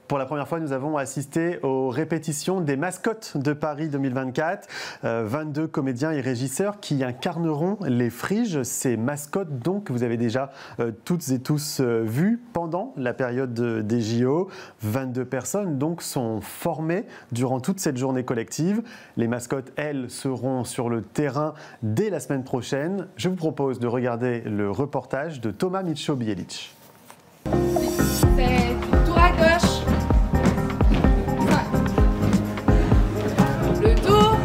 Pour la première fois, nous avons assisté aux répétitions des mascottes de Paris 2024. 22 comédiens et régisseurs qui incarneront les Friges, ces mascottes donc que vous avez déjà toutes et tous vues pendant la période des JO. 22 personnes donc sont formées durant toute cette journée collective. Les mascottes, elles, seront sur le terrain dès la semaine prochaine. Je vous propose de regarder le reportage de Thomas Mitchell-Bielic. C'est tour à gauche. Le tour.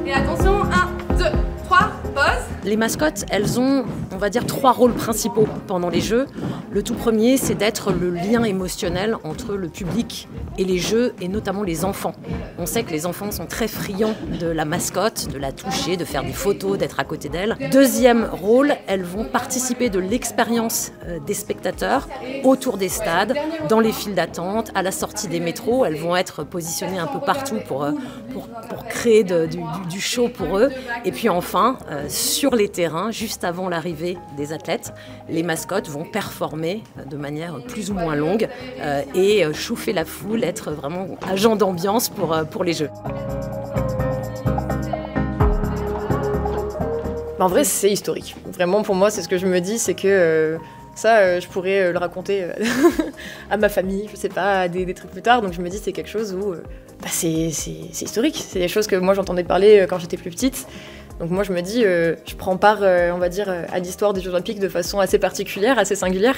Et attention, 1, 2, 3, pause. Les mascottes, elles ont, on va dire, 3 rôles principaux pendant les Jeux. Le tout premier, c'est d'être le lien émotionnel entre le public et les Jeux, et notamment les enfants. On sait que les enfants sont très friands de la mascotte, de la toucher, de faire des photos, d'être à côté d'elle. Deuxième rôle, elles vont participer de l'expérience des spectateurs autour des stades, dans les files d'attente, à la sortie des métros. Elles vont être positionnées un peu partout pour créer du show pour eux. Et puis enfin, sur les terrains, juste avant l'arrivée des athlètes, les mascottes vont performer de manière plus ou moins longue et chauffer la foule, être vraiment agent d'ambiance pour les Jeux. En vrai, c'est historique. Vraiment, pour moi, c'est ce que je me dis, c'est que ça, je pourrais le raconter à ma famille, je sais pas, à des trucs plus tard. Donc je me dis, c'est quelque chose où c'est historique. C'est des choses que moi, j'entendais parler quand j'étais plus petite. Donc moi, je me dis, je prends part, on va dire, à l'histoire des Jeux Olympiques de façon assez particulière, assez singulière.